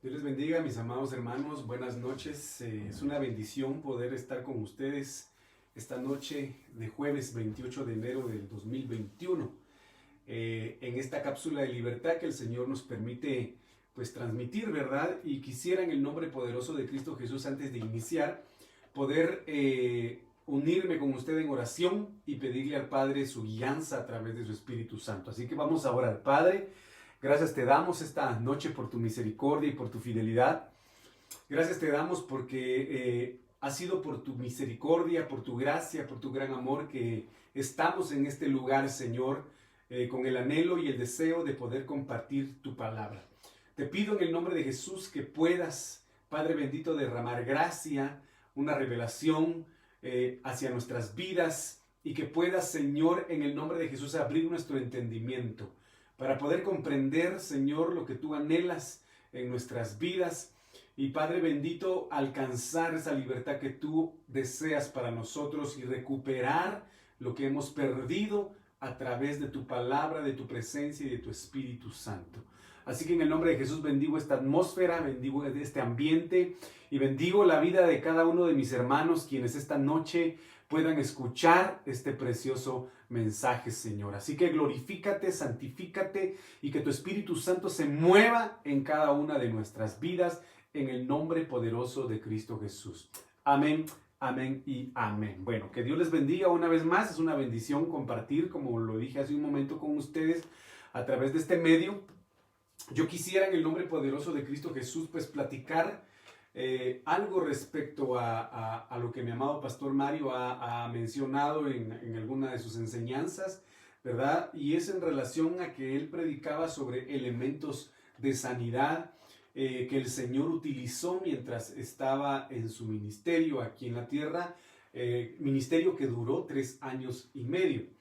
Dios les bendiga, mis amados hermanos. Buenas noches. Es una bendición poder estar con ustedes esta noche de jueves 28 de enero del 2021. En esta cápsula de libertad que el Señor nos permite pues transmitir, ¿verdad? Y quisiera en el nombre poderoso de Cristo Jesús, antes de iniciar, poder unirme con usted en oración y pedirle al Padre su guianza a través de su Espíritu Santo. Así que vamos a orar. Padre, gracias te damos esta noche por tu misericordia y por tu fidelidad. Gracias te damos porque ha sido por tu misericordia, por tu gracia, por tu gran amor que estamos en este lugar, Señor, con el anhelo y el deseo de poder compartir tu palabra. Te pido en el nombre de Jesús que puedas, Padre bendito, derramar gracia, una revelación hacia nuestras vidas y que puedas, Señor, en el nombre de Jesús abrir nuestro entendimiento para poder comprender, Señor, lo que tú anhelas en nuestras vidas y, Padre bendito, alcanzar esa libertad que tú deseas para nosotros y recuperar lo que hemos perdido a través de tu palabra, de tu presencia y de tu Espíritu Santo. Así que en el nombre de Jesús bendigo esta atmósfera, bendigo este ambiente y bendigo la vida de cada uno de mis hermanos quienes esta noche puedan escuchar este precioso mensaje, Señor. Así que glorifícate, santifícate y que tu Espíritu Santo se mueva en cada una de nuestras vidas en el nombre poderoso de Cristo Jesús. Amén, amén y amén. Bueno, que Dios les bendiga una vez más. Es una bendición compartir, como lo dije hace un momento, con ustedes a través de este medio. Yo quisiera en el nombre poderoso de Cristo Jesús pues platicar algo respecto a lo que mi amado pastor Mario ha mencionado en alguna de sus enseñanzas, ¿verdad? Y es en relación a que él predicaba sobre elementos de sanidad que el Señor utilizó mientras estaba en su ministerio aquí en la tierra, ministerio que duró 3 años y medio.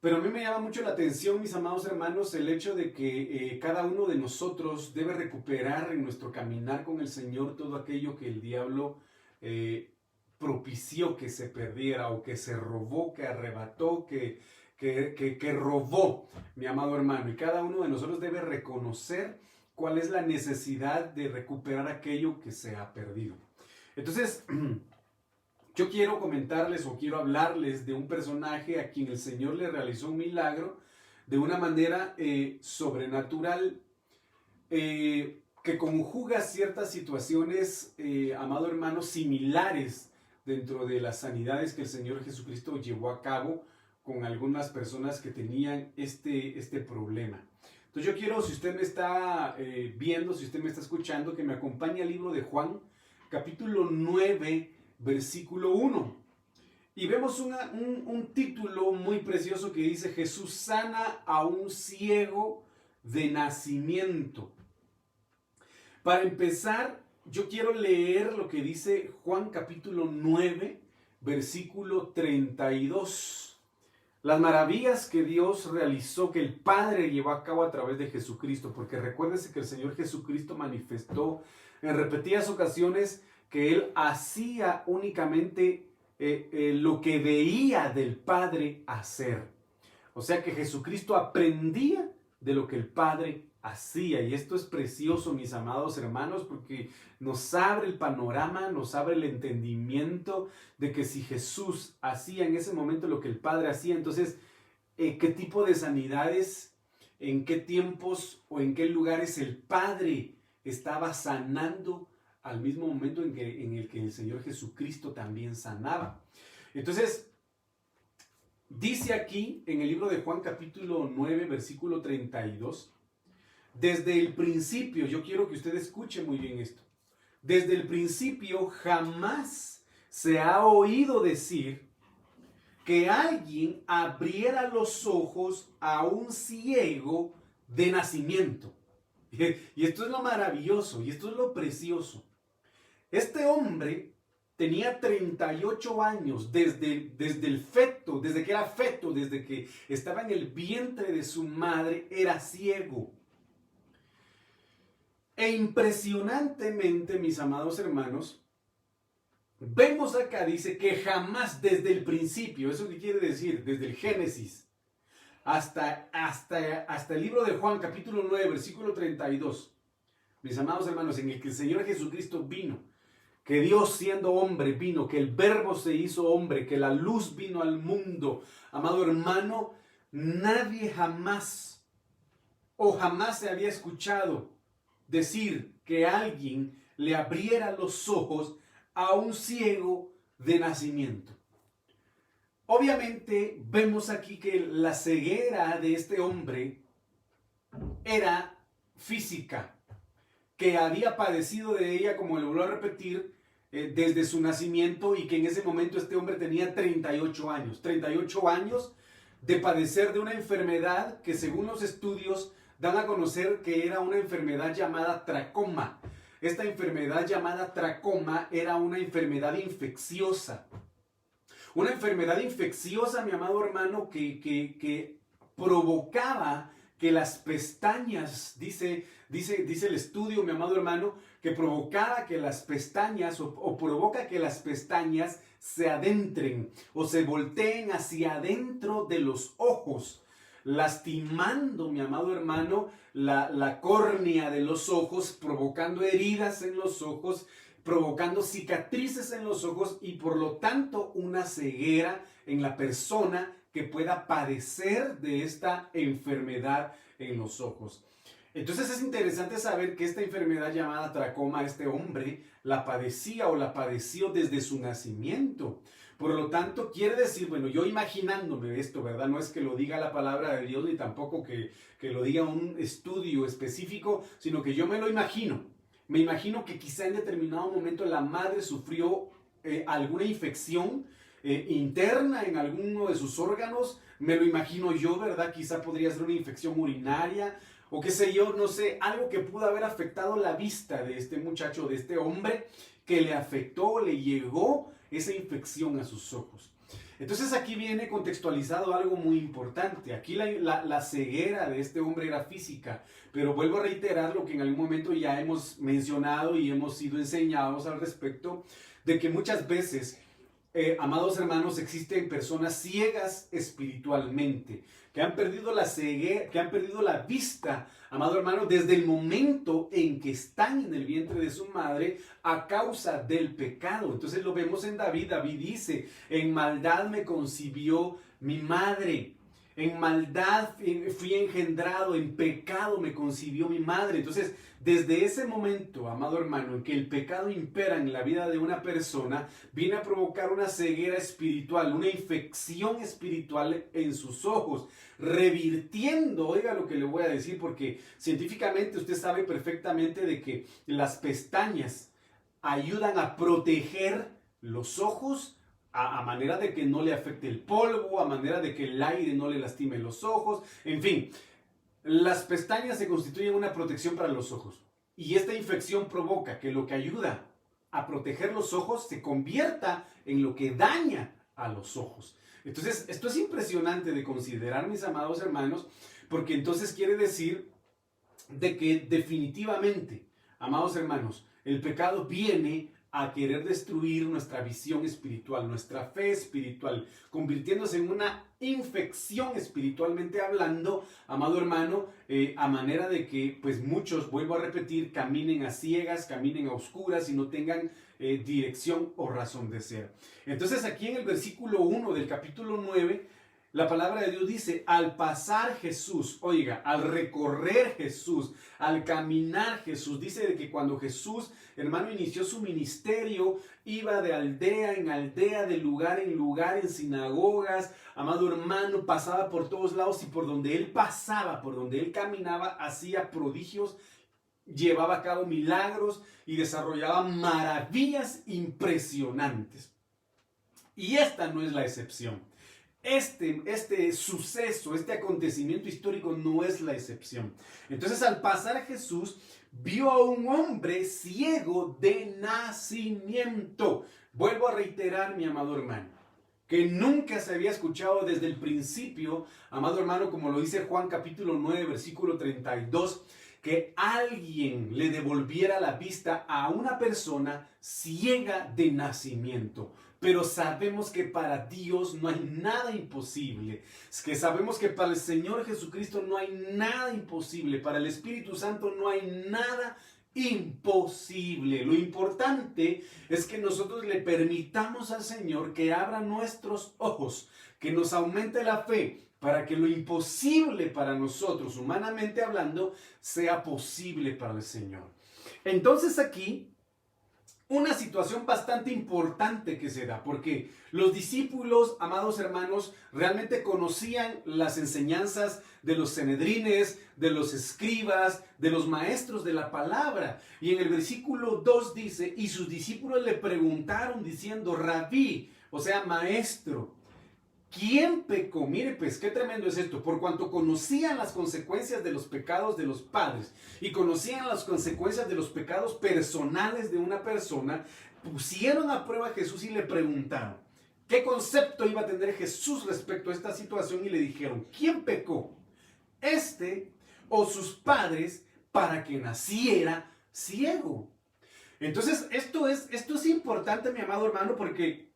Pero a mí me llama mucho la atención, mis amados hermanos, el hecho de que cada uno de nosotros debe recuperar en nuestro caminar con el Señor todo aquello que el diablo propició que se perdiera o que se robó, que arrebató, que robó, mi amado hermano. Y cada uno de nosotros debe reconocer cuál es la necesidad de recuperar aquello que se ha perdido. Entonces, yo quiero comentarles o quiero hablarles de un personaje a quien el Señor le realizó un milagro de una manera sobrenatural que conjuga ciertas situaciones, amado hermano, similares dentro de las sanidades que el Señor Jesucristo llevó a cabo con algunas personas que tenían este problema. Entonces yo quiero, si usted me está viendo, si usted me está escuchando, que me acompañe al libro de Juan, capítulo 9, versículo 1. Y vemos un título muy precioso que dice: Jesús sana a un ciego de nacimiento. Para empezar, yo quiero leer lo que dice Juan capítulo 9, versículo 32. Las maravillas que Dios realizó, que el Padre llevó a cabo a través de Jesucristo, porque recuérdese que el Señor Jesucristo manifestó en repetidas ocasiones que Él hacía únicamente lo que veía del Padre hacer. O sea que Jesucristo aprendía de lo que el Padre hacía. Y esto es precioso, mis amados hermanos, porque nos abre el panorama, nos abre el entendimiento de que si Jesús hacía en ese momento lo que el Padre hacía, entonces, ¿qué tipo de sanidades, en qué tiempos o en qué lugares el Padre estaba sanando al mismo momento en el que el Señor Jesucristo también sanaba? Entonces, dice aquí en el libro de Juan capítulo 9, versículo 32, desde el principio, yo quiero que usted escuche muy bien esto, desde el principio jamás se ha oído decir que alguien abriera los ojos a un ciego de nacimiento. Y esto es lo maravilloso, y esto es lo precioso. Este hombre tenía 38 años desde el feto, desde que era feto, desde que estaba en el vientre de su madre, era ciego. E impresionantemente, mis amados hermanos, vemos acá, dice que jamás desde el principio, ¿eso qué quiere decir? Desde el Génesis hasta el libro de Juan, capítulo 9, versículo 32, mis amados hermanos, en el que el Señor Jesucristo vino, que Dios siendo hombre vino, que el Verbo se hizo hombre, que la luz vino al mundo, amado hermano, nadie jamás se había escuchado decir que alguien le abriera los ojos a un ciego de nacimiento. Obviamente vemos aquí que la ceguera de este hombre era física, que había padecido de ella, como le vuelvo a repetir, desde su nacimiento, y que en ese momento este hombre tenía 38 años. 38 años de padecer de una enfermedad que, según los estudios, dan a conocer que era una enfermedad llamada tracoma. Esta enfermedad llamada tracoma era una enfermedad infecciosa. Una enfermedad infecciosa, mi amado hermano, que provocaba que las pestañas, dice el estudio, mi amado hermano, que provocaba que las pestañas o provoca que las pestañas se adentren o se volteen hacia adentro de los ojos, lastimando, mi amado hermano, la córnea de los ojos, provocando heridas en los ojos, provocando cicatrices en los ojos y por lo tanto una ceguera en la persona que pueda padecer de esta enfermedad en los ojos. Entonces es interesante saber que esta enfermedad llamada tracoma, este hombre la padecía o la padeció desde su nacimiento. Por lo tanto, quiere decir, bueno, yo imaginándome esto, ¿verdad? No es que lo diga la palabra de Dios, ni tampoco que lo diga un estudio específico, sino que yo me lo imagino. Me imagino que quizá en determinado momento la madre sufrió alguna infección interna en alguno de sus órganos. Me lo imagino yo, ¿verdad? Quizá podría ser una infección urinaria o qué sé yo, no sé, algo que pudo haber afectado la vista de este muchacho, de este hombre, que le afectó, le llegó esa infección a sus ojos. Entonces aquí viene contextualizado algo muy importante. Aquí la ceguera de este hombre era física, pero vuelvo a reiterar lo que en algún momento ya hemos mencionado y hemos sido enseñados al respecto, de que muchas veces, amados hermanos, existen personas ciegas espiritualmente, que han perdido la ceguera, que han perdido la vista, amado hermano, desde el momento en que están en el vientre de su madre a causa del pecado. Entonces lo vemos en David. David dice, en maldad me concibió mi madre. En maldad fui engendrado, en pecado me concibió mi madre. Entonces, desde ese momento, amado hermano, en que el pecado impera en la vida de una persona, viene a provocar una ceguera espiritual, una infección espiritual en sus ojos, revirtiendo, oiga lo que le voy a decir, porque científicamente usted sabe perfectamente de que las pestañas ayudan a proteger los ojos, a manera de que no le afecte el polvo, a manera de que el aire no le lastime los ojos, en fin. Las pestañas se constituyen una protección para los ojos. Y esta infección provoca que lo que ayuda a proteger los ojos se convierta en lo que daña a los ojos. Entonces, esto es impresionante de considerar, mis amados hermanos, porque entonces quiere decir de que definitivamente, amados hermanos, el pecado viene a querer destruir nuestra visión espiritual, nuestra fe espiritual, convirtiéndose en una infección espiritualmente hablando, amado hermano, a manera de que pues muchos, vuelvo a repetir, caminen a ciegas, caminen a oscuras y no tengan dirección o razón de ser. Entonces aquí en el versículo 1 del capítulo 9, la palabra de Dios dice, al pasar Jesús, oiga, al recorrer Jesús, al caminar Jesús, dice de que cuando Jesús, hermano, inició su ministerio, iba de aldea en aldea, de lugar en lugar, en sinagogas, amado hermano, pasaba por todos lados y por donde él pasaba, por donde él caminaba, hacía prodigios, llevaba a cabo milagros y desarrollaba maravillas impresionantes. Y esta no es la excepción. Este suceso, este acontecimiento histórico no es la excepción. Entonces, al pasar Jesús, vio a un hombre ciego de nacimiento. Vuelvo a reiterar, mi amado hermano, que nunca se había escuchado desde el principio, amado hermano, como lo dice Juan capítulo 9, versículo 32, que alguien le devolviera la vista a una persona ciega de nacimiento. Pero sabemos que para Dios no hay nada imposible. Es que sabemos que para el Señor Jesucristo no hay nada imposible. Para el Espíritu Santo no hay nada imposible. Lo importante es que nosotros le permitamos al Señor que abra nuestros ojos, que nos aumente la fe, para que lo imposible para nosotros, humanamente hablando, sea posible para el Señor. Entonces aquí, una situación bastante importante que se da, porque los discípulos, amados hermanos, realmente conocían las enseñanzas de los Sanedrines, de los escribas, de los maestros de la palabra. Y en el versículo 2 dice, y sus discípulos le preguntaron diciendo, Rabí, o sea, maestro, ¿quién pecó? Mire pues, qué tremendo es esto. Por cuanto conocían las consecuencias de los pecados de los padres y conocían las consecuencias de los pecados personales de una persona, pusieron a prueba a Jesús y le preguntaron qué concepto iba a tener Jesús respecto a esta situación y le dijeron, ¿quién pecó? ¿Este o sus padres para que naciera ciego? Entonces, esto es importante, mi amado hermano, porque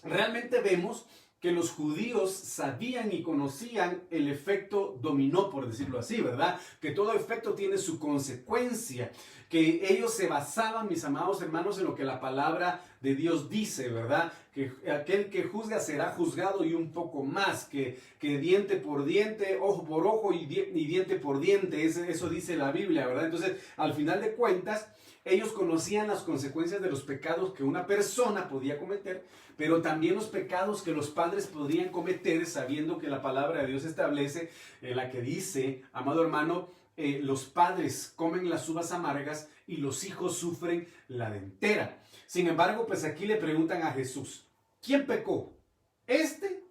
realmente vemos que los judíos sabían y conocían el efecto dominó, por decirlo así, ¿verdad? Que todo efecto tiene su consecuencia, que ellos se basaban, mis amados hermanos, en lo que la palabra de Dios dice, ¿verdad? Que aquel que juzga será juzgado y un poco más, que diente por diente, ojo por ojo y diente por diente, eso dice la Biblia, ¿verdad? Entonces, al final de cuentas, ellos conocían las consecuencias de los pecados que una persona podía cometer, pero también los pecados que los padres podrían cometer, sabiendo que la palabra de Dios establece, en la que dice, amado hermano, los padres comen las uvas amargas y los hijos sufren la dentera. Sin embargo, pues aquí le preguntan a Jesús, ¿quién pecó? ¿Este?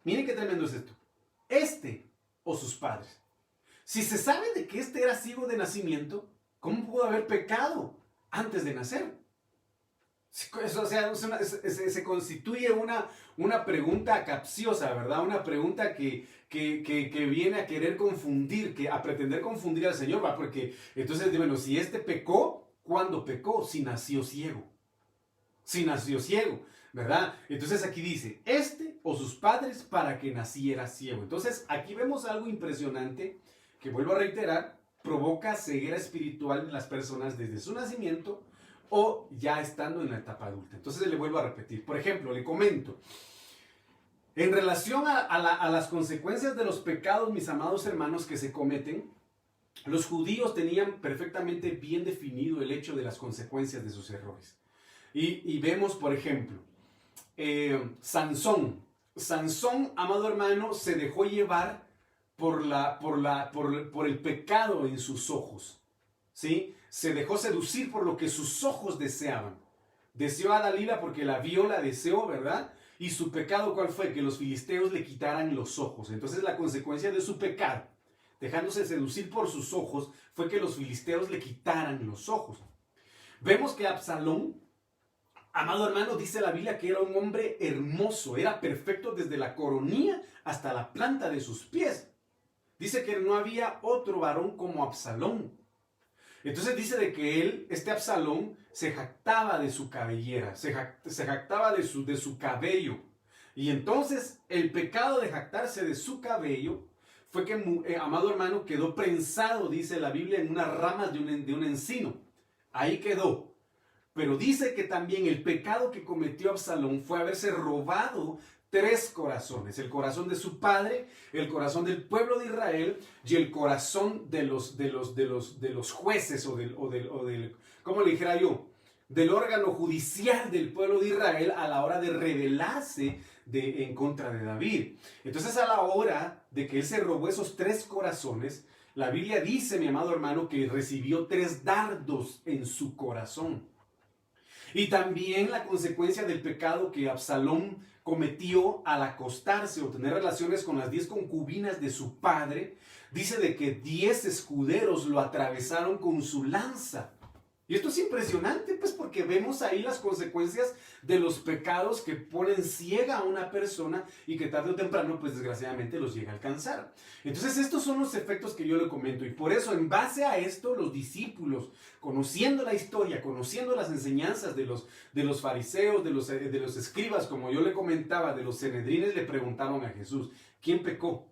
Miren qué tremendo es esto. ¿Este o sus padres? Si se sabe de que este era ciego de nacimiento, ¿cómo pudo haber pecado antes de nacer? O sea, se constituye una pregunta capciosa, ¿verdad? Una pregunta que viene a querer confundir, a pretender confundir al Señor, ¿va? Porque entonces, bueno, si este pecó, ¿cuándo pecó? Si nació ciego. Si nació ciego, ¿verdad? Entonces aquí dice, este o sus padres para que naciera ciego. Entonces aquí vemos algo impresionante que, vuelvo a reiterar, provoca ceguera espiritual en las personas desde su nacimiento o ya estando en la etapa adulta. Entonces le vuelvo a repetir. Por ejemplo, le comento, en relación a las consecuencias de los pecados, mis amados hermanos, que se cometen, los judíos tenían perfectamente bien definido el hecho de las consecuencias de sus errores. Y vemos, por ejemplo, Sansón, amado hermano, se dejó llevar por el pecado en sus ojos, ¿sí? Se dejó seducir por lo que sus ojos deseaban. Deseó a Dalila porque la vio, la deseó, ¿verdad? Y su pecado, ¿cuál fue? Que los filisteos le quitaran los ojos. Entonces la consecuencia de su pecado, dejándose seducir por sus ojos, fue que los filisteos le quitaran los ojos. Vemos que Absalón, amado hermano, dice la Biblia que era un hombre hermoso, era perfecto desde la coronilla hasta la planta de sus pies. Dice que no había otro varón como Absalón. Entonces dice de que este Absalón, se jactaba de su cabellera, se jactaba de su cabello. Y entonces el pecado de jactarse de su cabello fue que, amado hermano, quedó prensado, dice la Biblia, en unas ramas de un encino. Ahí quedó. Pero dice que también el pecado que cometió Absalón fue haberse robado 3 corazones: el corazón de su padre, el corazón del pueblo de Israel y el corazón de los jueces o del, ¿cómo le dijera yo? Del órgano judicial del pueblo de Israel a la hora de rebelarse en contra de David. Entonces, a la hora de que él se robó esos 3 corazones, la Biblia dice, mi amado hermano, que recibió 3 dardos en su corazón. Y también la consecuencia del pecado que Absalón cometió al acostarse o tener relaciones con las 10 concubinas de su padre, dice de que 10 escuderos lo atravesaron con su lanza. Y esto es impresionante, pues, porque vemos ahí las consecuencias de los pecados que ponen ciega a una persona y que tarde o temprano, pues, desgraciadamente los llega a alcanzar. Entonces, estos son los efectos que yo le comento. Y por eso, en base a esto, los discípulos, conociendo la historia, conociendo las enseñanzas de los fariseos, de los escribas, como yo le comentaba, de los Sanedrines, le preguntaron a Jesús, ¿quién pecó?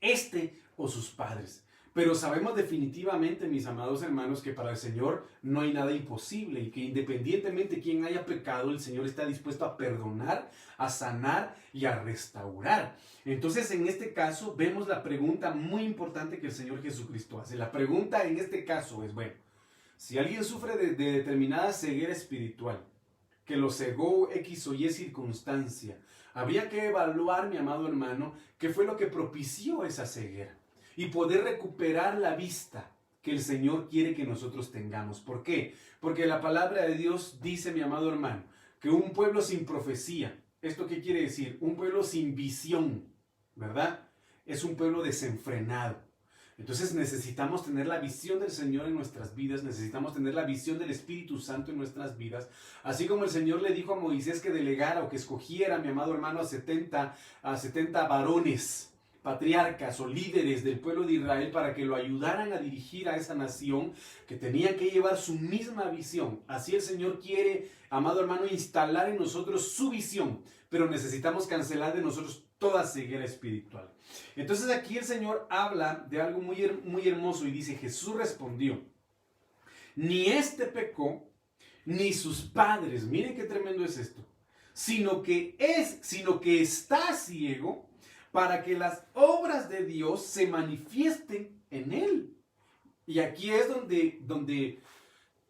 ¿Este o sus padres? Pero sabemos definitivamente, mis amados hermanos, que para el Señor no hay nada imposible y que independientemente de quién haya pecado, el Señor está dispuesto a perdonar, a sanar y a restaurar. Entonces, en este caso, vemos la pregunta muy importante que el Señor Jesucristo hace. La pregunta en este caso es, bueno, si alguien sufre de determinada ceguera espiritual, que lo cegó X o Y circunstancia, habría que evaluar, mi amado hermano, qué fue lo que propició esa ceguera y poder recuperar la vista que el Señor quiere que nosotros tengamos. ¿Por qué? Porque la palabra de Dios dice, mi amado hermano, que un pueblo sin profecía, ¿esto qué quiere decir? Un pueblo sin visión, ¿verdad? Es un pueblo desenfrenado. Entonces necesitamos tener la visión del Señor en nuestras vidas, necesitamos tener la visión del Espíritu Santo en nuestras vidas, así como el Señor le dijo a Moisés que delegara o que escogiera, mi amado hermano, a 70 varones, patriarcas o líderes del pueblo de Israel para que lo ayudaran a dirigir a esa nación que tenía que llevar su misma visión. Así el Señor quiere, amado hermano, instalar en nosotros su visión, pero necesitamos cancelar de nosotros toda ceguera espiritual. Entonces aquí el Señor habla de algo muy hermoso y dice, Jesús respondió, ni este pecó, ni sus padres, miren qué tremendo es esto, sino que está ciego para que las obras de Dios se manifiesten en él. Y aquí es donde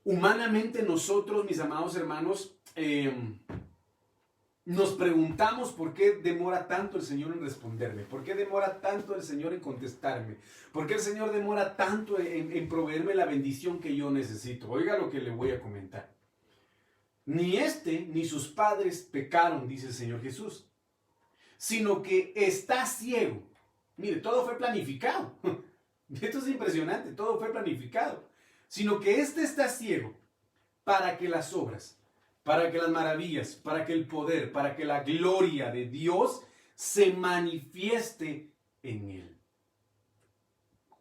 humanamente nosotros, mis amados hermanos, nos preguntamos por qué demora tanto el Señor en responderme, por qué demora tanto el Señor en contestarme, por qué el Señor demora tanto en proveerme la bendición que yo necesito. Oiga lo que le voy a comentar. Ni ni sus padres pecaron, dice el Señor Jesús, sino que está ciego. Mire, todo fue planificado. Esto es impresionante, todo fue planificado. Sino que está ciego para que las obras, para que las maravillas, para que el poder, para que la gloria de Dios se manifieste en él.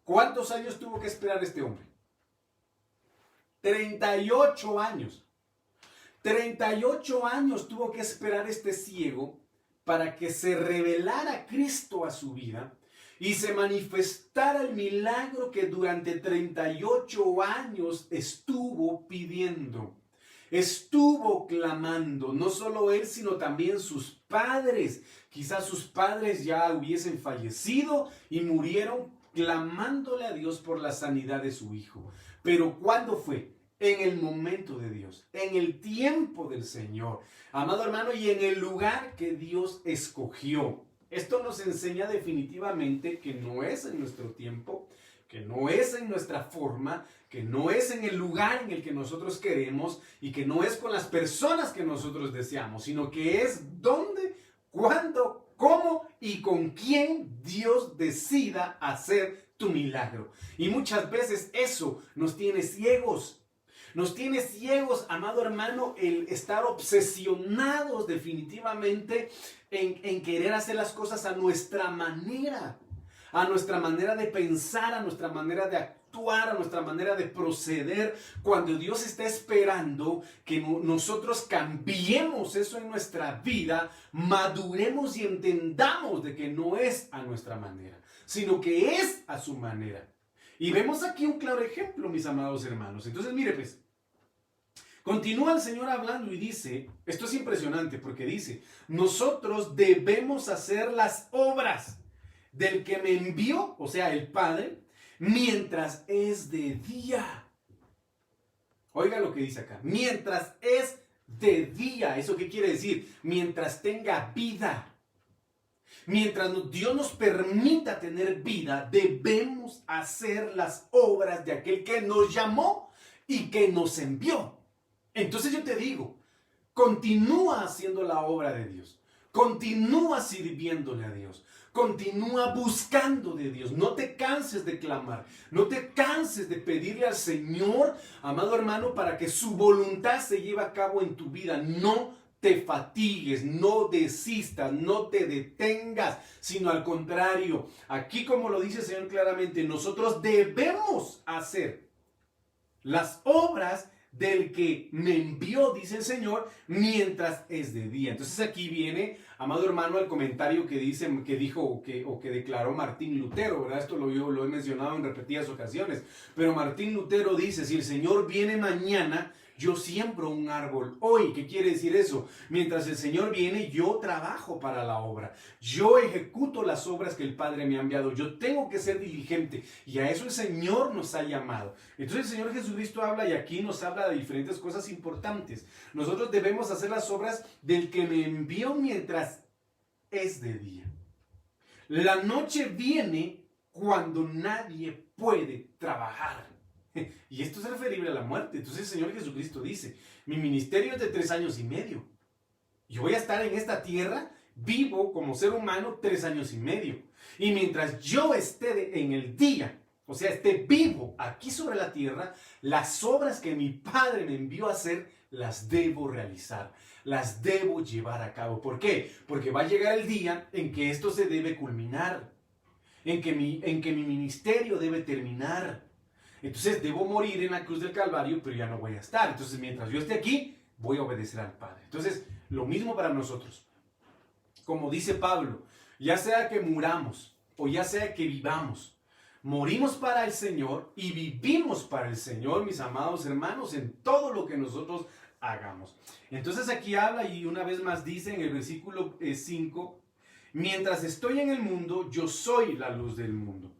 ¿Cuántos años tuvo que esperar este hombre? 38 años. 38 años tuvo que esperar este ciego para que se revelara Cristo a su vida y se manifestara el milagro que durante 38 años estuvo pidiendo. Estuvo clamando, no solo él, sino también sus padres. Quizás sus padres ya hubiesen fallecido y murieron clamándole a Dios por la sanidad de su hijo. Pero ¿cuándo fue? En el momento de Dios, en el tiempo del Señor, amado hermano, y en el lugar que Dios escogió. Esto nos enseña definitivamente que no es en nuestro tiempo, que no es en nuestra forma, que no es en el lugar en el que nosotros queremos y que no es con las personas que nosotros deseamos, sino que es dónde, cuándo, cómo y con quién Dios decida hacer tu milagro. Y muchas veces eso nos tiene ciegos. Nos tiene ciegos, amado hermano, el estar obsesionados definitivamente en querer hacer las cosas a nuestra manera de pensar, a nuestra manera de actuar, a nuestra manera de proceder, cuando Dios está esperando que nosotros cambiemos eso en nuestra vida, maduremos y entendamos de que no es a nuestra manera, sino que es a su manera. Y vemos aquí un claro ejemplo, mis amados hermanos. Entonces, mire pues, continúa el Señor hablando y dice, esto es impresionante porque dice, nosotros debemos hacer las obras del que me envió, o sea, el Padre, mientras es de día. Oiga lo que dice acá, mientras es de día. ¿Eso qué quiere decir? Mientras tenga vida. Mientras Dios nos permita tener vida, debemos hacer las obras de aquel que nos llamó y que nos envió. Entonces yo te digo, continúa haciendo la obra de Dios, continúa sirviéndole a Dios, continúa buscando de Dios, no te canses de clamar, no te canses de pedirle al Señor, amado hermano, para que su voluntad se lleve a cabo en tu vida. No te fatigues, no desistas, no te detengas, sino al contrario, aquí como lo dice el Señor claramente, nosotros debemos hacer las obras del que me envió, dice el Señor, mientras es de día. Entonces aquí viene, amado hermano, el comentario que dijo o que declaró Martín Lutero, ¿verdad? Esto lo he mencionado en repetidas ocasiones. Pero Martín Lutero dice, si el Señor viene mañana, yo siembro un árbol hoy. ¿Qué quiere decir eso? Mientras el Señor viene, yo trabajo para la obra. Yo ejecuto las obras que el Padre me ha enviado. Yo tengo que ser diligente. Y a eso el Señor nos ha llamado. Entonces el Señor Jesucristo habla y aquí nos habla de diferentes cosas importantes. Nosotros debemos hacer las obras del que me envió mientras es de día. La noche viene cuando nadie puede trabajar. Y esto es referible a la muerte. Entonces el Señor Jesucristo dice, mi ministerio es de 3 años y medio. Yo voy a estar en esta tierra vivo como ser humano 3 años y medio. Y mientras yo esté en el día, o sea, esté vivo aquí sobre la tierra, las obras que mi Padre me envió a hacer, las debo realizar, las debo llevar a cabo. ¿Por qué? Porque va a llegar el día en que esto se debe culminar, en que mi ministerio debe terminar. Entonces debo morir en la cruz del Calvario, pero ya no voy a estar. Entonces mientras yo esté aquí, voy a obedecer al Padre. Entonces, lo mismo para nosotros. Como dice Pablo, ya sea que muramos o ya sea que vivamos, morimos para el Señor y vivimos para el Señor, mis amados hermanos, en todo lo que nosotros hagamos. Entonces aquí habla y una vez más dice en el versículo 5, mientras estoy en el mundo, yo soy la luz del mundo.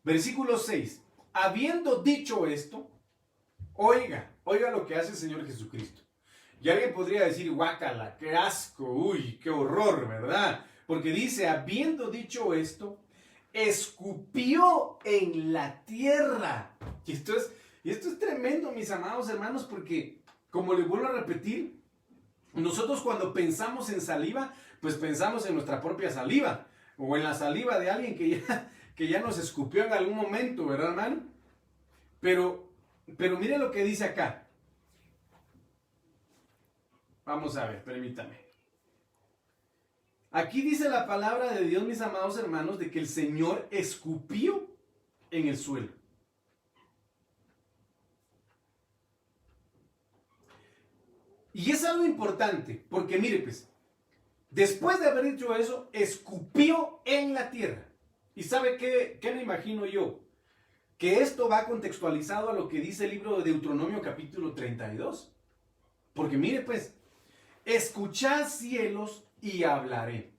Versículo 6. Habiendo dicho esto, oiga lo que hace el Señor Jesucristo. Y alguien podría decir, guácala, qué asco, uy, qué horror, ¿verdad? Porque dice, habiendo dicho esto, escupió en la tierra. Y esto es tremendo, mis amados hermanos, porque, como les vuelvo a repetir, nosotros cuando pensamos en saliva, pues pensamos en nuestra propia saliva, o en la saliva de alguien que ya nos escupió en algún momento, ¿verdad, hermano? Pero mire lo que dice acá. Vamos a ver, permítame. Aquí dice la palabra de Dios, mis amados hermanos, de que el Señor escupió en el suelo. Y es algo importante, porque mire pues, después de haber dicho eso, escupió en la tierra. ¿Y sabe qué me imagino yo? Que esto va contextualizado a lo que dice el libro de Deuteronomio capítulo 32. Porque mire pues, escuchad cielos y hablaré.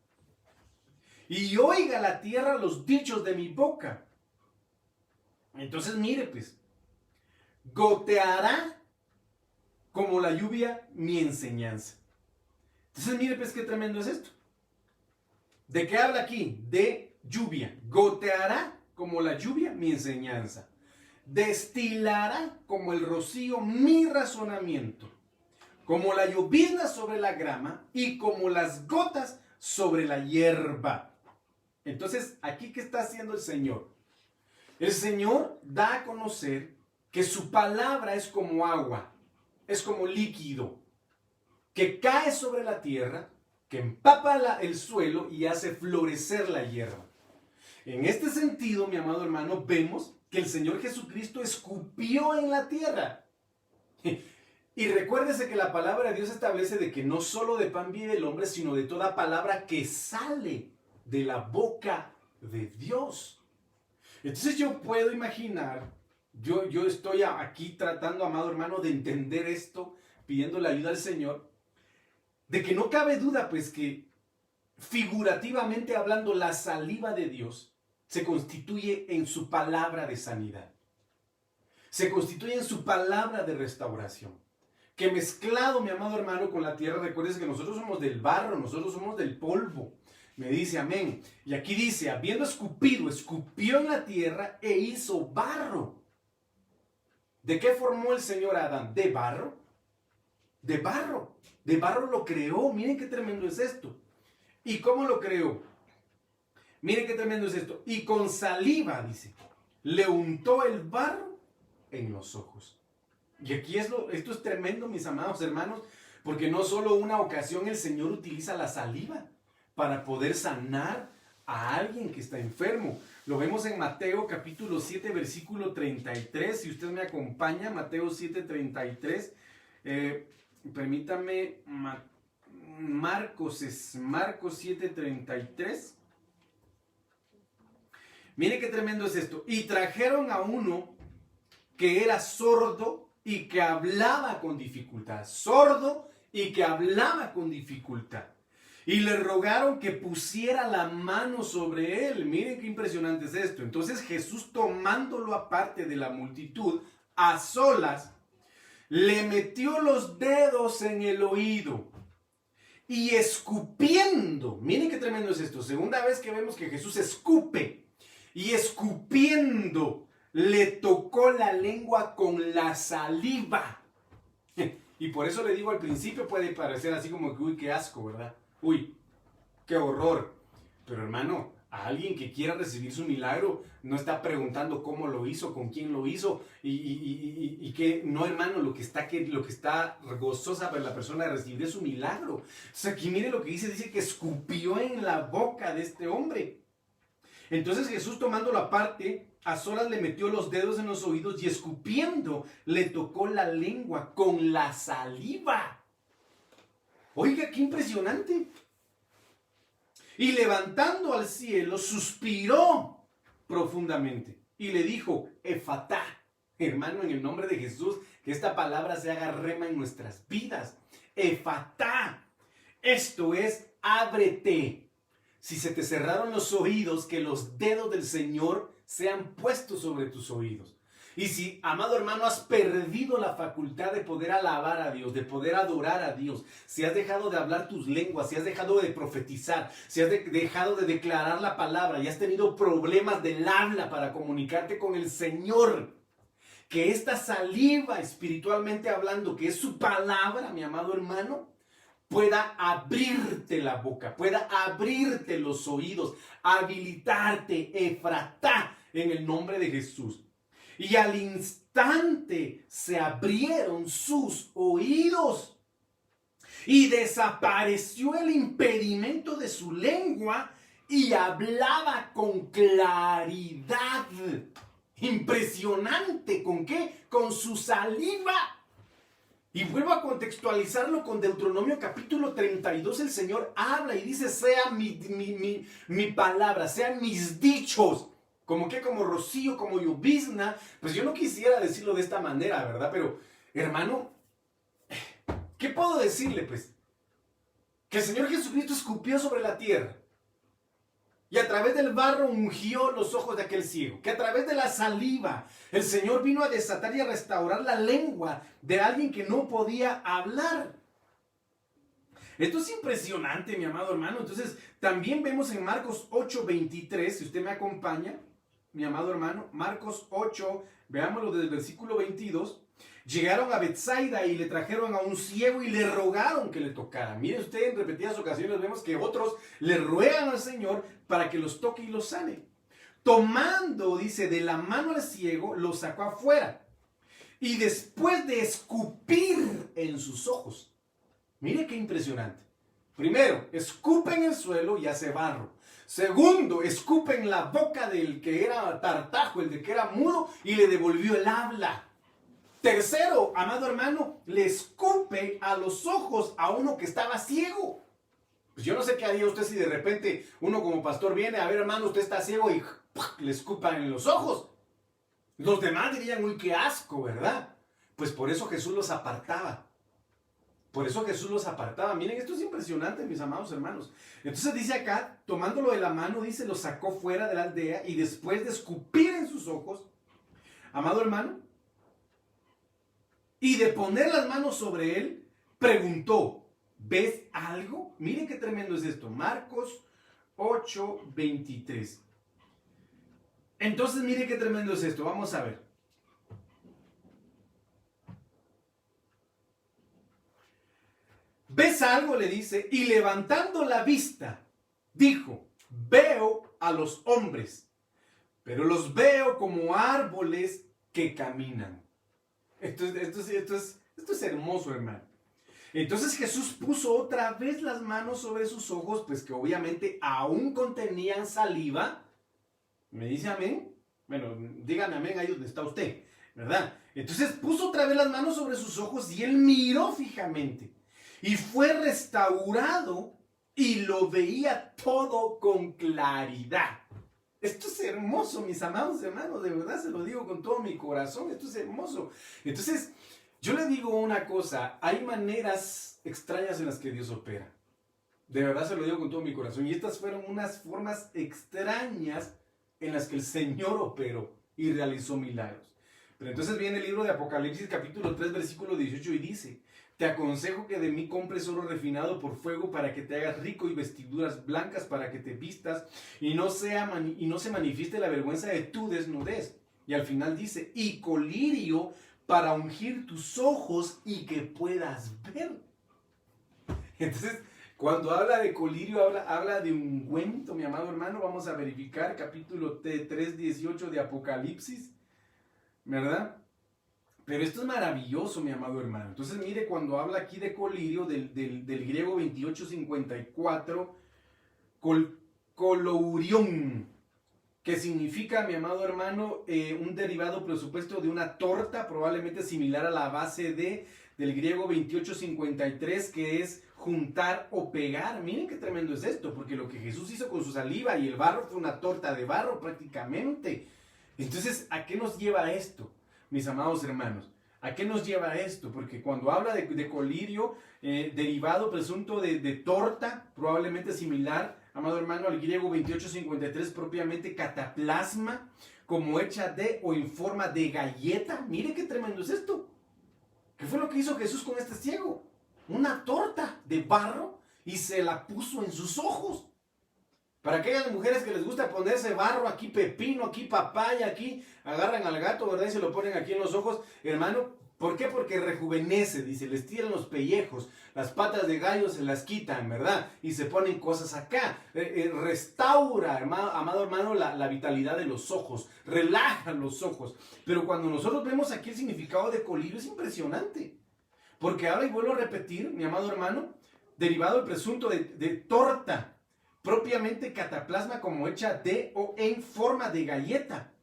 Y oiga la tierra los dichos de mi boca. Entonces mire pues, goteará como la lluvia mi enseñanza. Entonces mire pues qué tremendo es esto. ¿De qué habla aquí? De lluvia. Goteará como la lluvia mi enseñanza. Destilará como el rocío mi razonamiento. Como la llovizna sobre la grama y como las gotas sobre la hierba. Entonces, ¿aquí qué está haciendo el Señor? El Señor da a conocer que su palabra es como agua, es como líquido, que cae sobre la tierra, que empapa el suelo y hace florecer la hierba. En este sentido, mi amado hermano, vemos que el Señor Jesucristo escupió en la tierra. Y recuérdese que la palabra de Dios establece de que no solo de pan vive el hombre, sino de toda palabra que sale de la boca de Dios. Entonces yo puedo imaginar, yo estoy aquí tratando, amado hermano, de entender esto, pidiendo la ayuda al Señor, de que no cabe duda, pues, que figurativamente hablando, la saliva de Dios se constituye en su palabra de sanidad. Se constituye en su palabra de restauración. Que mezclado, mi amado hermano, con la tierra, recuerdes que nosotros somos del barro, nosotros somos del polvo. Me dice amén. Y aquí dice, habiendo escupido, escupió en la tierra e hizo barro. ¿De qué formó el Señor a Adán? ¿De barro? De barro. De barro lo creó. Miren qué tremendo es esto. ¿Y cómo lo creó? Miren qué tremendo es esto. Y con saliva, dice, le untó el barro en los ojos. Y aquí esto es tremendo, mis amados hermanos, porque no solo una ocasión el Señor utiliza la saliva para poder sanar a alguien que está enfermo. Lo vemos en Mateo capítulo 7, versículo 33. Si usted me acompaña, Mateo 7, 33. Permítame, Marcos 7, 33. Mire qué tremendo es esto. Y trajeron a uno que era sordo y que hablaba con dificultad. Sordo y que hablaba con dificultad. Y le rogaron que pusiera la mano sobre él. Miren qué impresionante es esto. Entonces Jesús, tomándolo aparte de la multitud, a solas, le metió los dedos en el oído y escupiendo. Miren qué tremendo es esto. Segunda vez que vemos que Jesús escupe. Y escupiendo, le tocó la lengua con la saliva. Y por eso le digo al principio, puede parecer así como que, uy, qué asco, ¿verdad? Uy, qué horror. Pero hermano, a alguien que quiera recibir su milagro no está preguntando cómo lo hizo, con quién lo hizo y que no, hermano, lo que está gozosa para la persona de recibir su milagro. O sea, aquí mire lo que dice que escupió en la boca de este hombre. Entonces Jesús, tomándolo aparte, a solas le metió los dedos en los oídos y escupiendo le tocó la lengua con la saliva. Oiga, qué impresionante. Y levantando al cielo, suspiró profundamente y le dijo, Efatá. Hermano, en el nombre de Jesús, que esta palabra se haga rema en nuestras vidas. Efatá. Esto es, ábrete. Si se te cerraron los oídos, que los dedos del Señor sean puestos sobre tus oídos. Y si, amado hermano, has perdido la facultad de poder alabar a Dios, de poder adorar a Dios, si has dejado de hablar tus lenguas, si has dejado de profetizar, si has dejado de declarar la palabra y has tenido problemas del habla para comunicarte con el Señor, que esta saliva, espiritualmente hablando, que es su palabra, mi amado hermano, pueda abrirte la boca, pueda abrirte los oídos, habilitarte, Efratá, en el nombre de Jesús. Y al instante se abrieron sus oídos y desapareció el impedimento de su lengua y hablaba con claridad. Impresionante. ¿Con qué? Con su saliva. Y vuelvo a contextualizarlo con Deuteronomio capítulo 32. El Señor habla y dice, sea mi palabra, sean mis dichos. Como que como rocío, como llovizna. Pues yo no quisiera decirlo de esta manera, ¿verdad? Pero, hermano, ¿qué puedo decirle, pues? Que el Señor Jesucristo escupió sobre la tierra. Y a través del barro ungió los ojos de aquel ciego. Que a través de la saliva el Señor vino a desatar y a restaurar la lengua de alguien que no podía hablar. Esto es impresionante, mi amado hermano. Entonces, también vemos en Marcos 8:23, si usted me acompaña, mi amado hermano, Marcos 8, veámoslo desde el versículo 22. Llegaron a Betsaida y le trajeron a un ciego y le rogaron que le tocara. Mire usted, en repetidas ocasiones vemos que otros le ruegan al Señor para que los toque y los sane. Tomando, dice, de la mano al ciego, lo sacó afuera. Y después de escupir en sus ojos. Mire qué impresionante. Primero, escupe en el suelo y hace barro. Segundo, escupe en la boca del que era tartajo, el de que era mudo, y le devolvió el habla. Tercero, amado hermano, le escupe a los ojos a uno que estaba ciego. Pues yo no sé qué haría usted si de repente uno como pastor viene, a ver hermano, usted está ciego y le escupan en los ojos. Los demás dirían, uy, qué asco, ¿verdad? Pues por eso Jesús los apartaba. Por eso Jesús los apartaba. Miren, esto es impresionante, mis amados hermanos. Entonces dice acá, tomándolo de la mano, dice, lo sacó fuera de la aldea y después de escupir en sus ojos, amado hermano, y de poner las manos sobre él, preguntó, ¿ves algo? Miren qué tremendo es esto. Marcos 8:23. Entonces, miren qué tremendo es esto. Vamos a ver. ¿Ves algo? Le dice, y levantando la vista, dijo, veo a los hombres, pero los veo como árboles que caminan. Esto es hermoso, hermano. Entonces Jesús puso otra vez las manos sobre sus ojos, pues que obviamente aún contenían saliva. ¿Me dice amén? Bueno, dígame amén ahí donde está usted, ¿verdad? Entonces puso otra vez las manos sobre sus ojos y él miró fijamente. Y fue restaurado y lo veía todo con claridad. Esto es hermoso, mis amados hermanos, de verdad se lo digo con todo mi corazón, esto es hermoso. Entonces, yo le digo una cosa, hay maneras extrañas en las que Dios opera. De verdad se lo digo con todo mi corazón. Y estas fueron unas formas extrañas en las que el Señor operó y realizó milagros. Pero entonces viene el libro de Apocalipsis capítulo 3 versículo 18 y dice: te aconsejo que de mí compres oro refinado por fuego para que te hagas rico y vestiduras blancas para que te vistas y no se manifieste la vergüenza de tu desnudez. Y al final dice: y colirio para ungir tus ojos y que puedas ver. Entonces, cuando habla de colirio, habla de ungüento, mi amado hermano. Vamos a verificar capítulo 3, 18 de Apocalipsis, ¿verdad? Pero esto es maravilloso, mi amado hermano. Entonces, mire, cuando habla aquí de colirio, del griego 2854, colourión, que significa, mi amado hermano, un derivado, por supuesto, de una torta, probablemente similar a la base del griego 2853, que es juntar o pegar. Miren qué tremendo es esto, porque lo que Jesús hizo con su saliva y el barro fue una torta de barro prácticamente. Entonces, ¿a qué nos lleva esto, mis amados hermanos? ¿A qué nos lleva esto? Porque cuando habla de colirio, derivado presunto de torta, probablemente similar, amado hermano, al griego 2853, propiamente cataplasma, como hecha de o en forma de galleta. Mire qué tremendo es esto. ¿Qué fue lo que hizo Jesús con este ciego? Una torta de barro y se la puso en sus ojos. Para aquellas mujeres que les gusta ponerse barro, aquí pepino, aquí papaya, aquí agarran al gato, ¿verdad? Y se lo ponen aquí en los ojos, hermano. ¿Por qué? Porque rejuvenece, dice, les tiran los pellejos, las patas de gallo se las quitan, ¿verdad? Y se ponen cosas acá. Restaura, amado hermano, la vitalidad de los ojos, relaja los ojos. Pero cuando nosotros vemos aquí el significado de colirio es impresionante. Porque ahora, y vuelvo a repetir, mi amado hermano, derivado del presunto de torta, propiamente cataplasma como hecha de o en forma de galleta.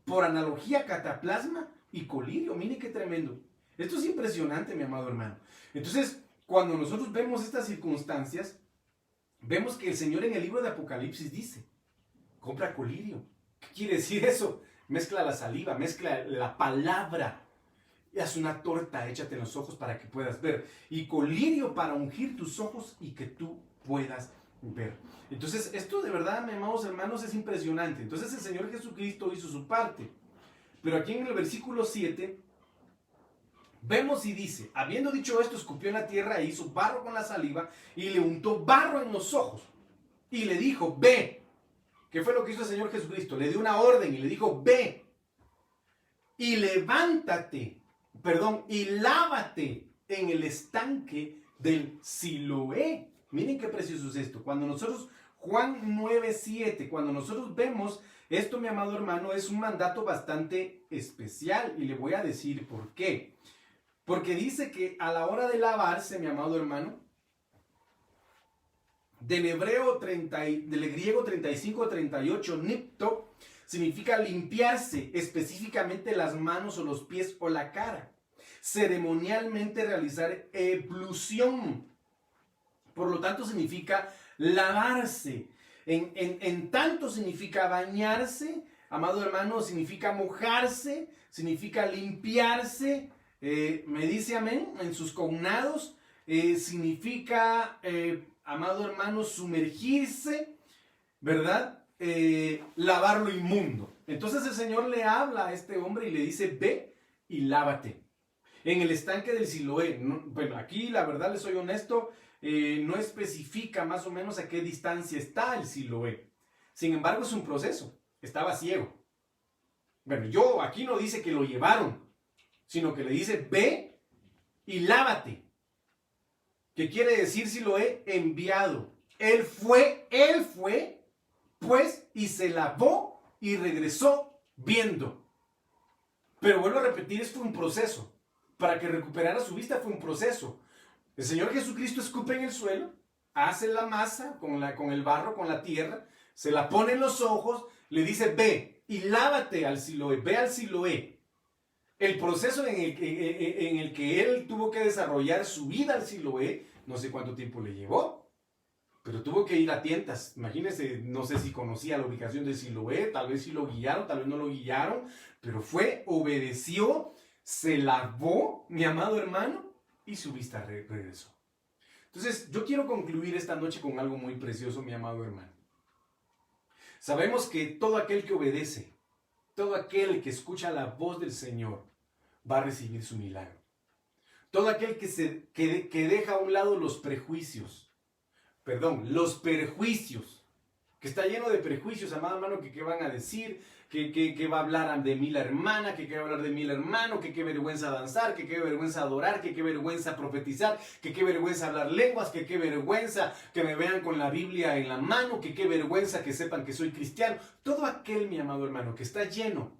Por analogía, cataplasma y colirio. Mire qué tremendo. Esto es impresionante, mi amado hermano. Entonces, cuando nosotros vemos estas circunstancias, vemos que el Señor en el libro de Apocalipsis dice: compra colirio. ¿Qué quiere decir eso? Mezcla la saliva, mezcla la palabra. Y haz una torta, échate en los ojos para que puedas ver. Y colirio para ungir tus ojos y que tú puedas ver. Entonces, esto de verdad, mis amados hermanos, es impresionante. Entonces, el Señor Jesucristo hizo su parte. Pero aquí en el versículo 7, vemos y dice: habiendo dicho esto, escupió en la tierra e hizo barro con la saliva y le untó barro en los ojos. Y le dijo: ve. ¿Qué fue lo que hizo el Señor Jesucristo? Le dio una orden y le dijo: ve. Y levántate. Y lávate en el estanque del Siloé. Miren qué precioso es esto. Cuando nosotros, Juan 9:7, cuando nosotros vemos esto, mi amado hermano, es un mandato bastante especial. Y le voy a decir por qué. Porque dice que a la hora de lavarse, mi amado hermano, del griego 35-38, nipto, significa limpiarse, específicamente las manos o los pies o la cara. Ceremonialmente realizar eblución. Por lo tanto, significa lavarse. En tanto significa bañarse, amado hermano, significa mojarse, significa limpiarse. Me dice amén, en sus cognados. Significa, amado hermano, sumergirse, ¿verdad? Lavar lo inmundo. Entonces el Señor le habla a este hombre y le dice: ve y lávate en el estanque del Siloé. Bueno, aquí la verdad les soy honesto, no especifica más o menos a qué distancia está el Siloé. Sin embargo, es un proceso. Estaba ciego. Bueno, aquí no dice que lo llevaron, sino que le dice: ve y lávate. ¿Qué quiere decir Siloé? Enviado. Él fue, pues, y se lavó y regresó viendo. Pero vuelvo a repetir, esto fue un proceso. Para que recuperara su vista fue un proceso. El Señor Jesucristo escupe en el suelo, hace la masa con el barro, con la tierra, se la pone en los ojos, le dice, ve y lávate al Siloé, ve al Siloé. El proceso en el que él tuvo que desarrollar su vida al Siloé, no sé cuánto tiempo le llevó, pero tuvo que ir a tientas. Imagínense, no sé si conocía la ubicación de Siloé, tal vez sí lo guiaron, tal vez no lo guiaron, pero fue, obedeció, se lavó, mi amado hermano, y su vista regresó. Entonces, yo quiero concluir esta noche con algo muy precioso, mi amado hermano. Sabemos que todo aquel que obedece, todo aquel que escucha la voz del Señor, va a recibir su milagro. Todo aquel que deja a un lado los perjuicios, que está lleno de prejuicios, amado hermano, que qué van a decir, que va a hablar de mí la hermana, que qué va a hablar de mí el hermano, que qué vergüenza danzar, que qué vergüenza adorar, que qué vergüenza profetizar, que qué vergüenza hablar lenguas, que qué vergüenza que me vean con la Biblia en la mano, que qué vergüenza que sepan que soy cristiano. Todo aquel, mi amado hermano, que está lleno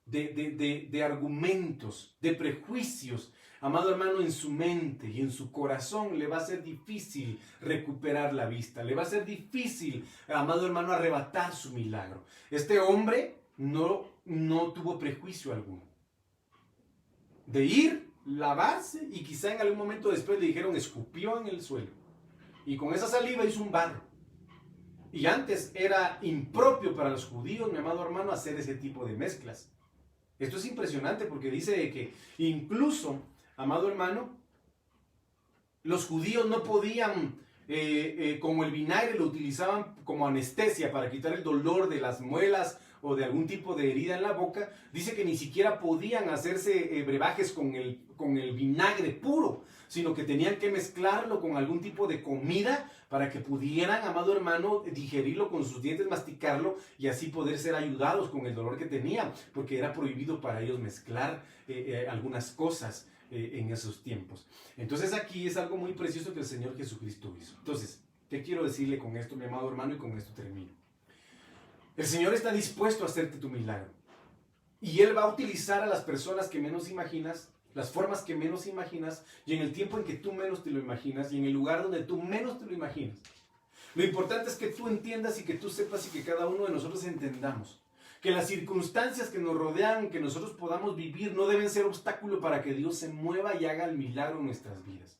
de argumentos, de prejuicios, amado hermano, en su mente y en su corazón le va a ser difícil recuperar la vista, le va a ser difícil, amado hermano, arrebatar su milagro. Este hombre no tuvo prejuicio alguno. De ir, lavarse y quizá en algún momento después le dijeron escupió en el suelo. Y con esa saliva hizo un barro. Y antes era impropio para los judíos, mi amado hermano, hacer ese tipo de mezclas. Esto es impresionante porque dice que incluso, amado hermano, los judíos no podían, como el vinagre lo utilizaban como anestesia para quitar el dolor de las muelas o de algún tipo de herida en la boca, dice que ni siquiera podían hacerse brebajes con el vinagre puro, sino que tenían que mezclarlo con algún tipo de comida para que pudieran, amado hermano, digerirlo con sus dientes, masticarlo y así poder ser ayudados con el dolor que tenían, porque era prohibido para ellos mezclar algunas cosas en esos tiempos. Entonces aquí es algo muy precioso que el Señor Jesucristo hizo. Entonces, ¿qué quiero decirle con esto, mi amado hermano? Y con esto termino. El Señor está dispuesto a hacerte tu milagro. Y Él va a utilizar a las personas que menos imaginas, las formas que menos imaginas, y en el tiempo en que tú menos te lo imaginas, y en el lugar donde tú menos te lo imaginas. Lo importante es que tú entiendas y que tú sepas y que cada uno de nosotros entendamos que las circunstancias que nos rodean, que nosotros podamos vivir, no deben ser obstáculo para que Dios se mueva y haga el milagro en nuestras vidas.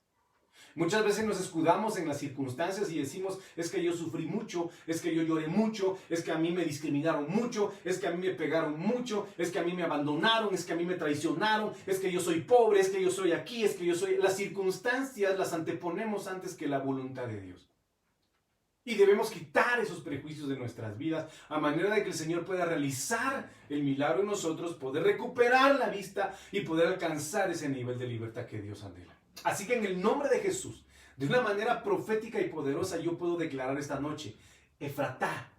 Muchas veces nos escudamos en las circunstancias y decimos, es que yo sufrí mucho, es que yo lloré mucho, es que a mí me discriminaron mucho, es que a mí me pegaron mucho, es que a mí me abandonaron, es que a mí me traicionaron, es que yo soy pobre, es que yo soy aquí, es que yo soy... Las circunstancias las anteponemos antes que la voluntad de Dios. Y debemos quitar esos prejuicios de nuestras vidas a manera de que el Señor pueda realizar el milagro en nosotros, poder recuperar la vista y poder alcanzar ese nivel de libertad que Dios anhela. Así que en el nombre de Jesús, de una manera profética y poderosa, yo puedo declarar esta noche, Efratá,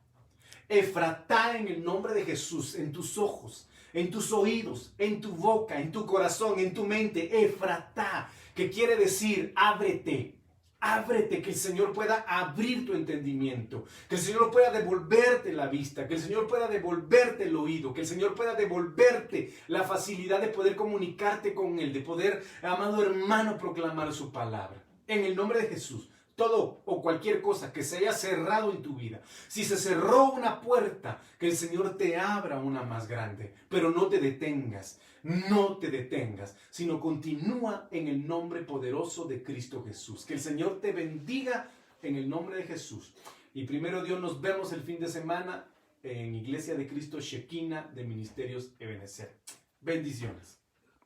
Efratá en el nombre de Jesús, en tus ojos, en tus oídos, en tu boca, en tu corazón, en tu mente, Efratá, que quiere decir ábrete. Ábrete, que el Señor pueda abrir tu entendimiento, que el Señor pueda devolverte la vista, que el Señor pueda devolverte el oído, que el Señor pueda devolverte la facilidad de poder comunicarte con Él, de poder, amado hermano, proclamar su palabra. En el nombre de Jesús, todo o cualquier cosa que se haya cerrado en tu vida, si se cerró una puerta, que el Señor te abra una más grande, pero no te detengas. No te detengas, sino continúa en el nombre poderoso de Cristo Jesús. Que el Señor te bendiga en el nombre de Jesús. Y primero Dios, nos vemos el fin de semana en Iglesia de Cristo Shekinah de Ministerios Ebenezer. Bendiciones.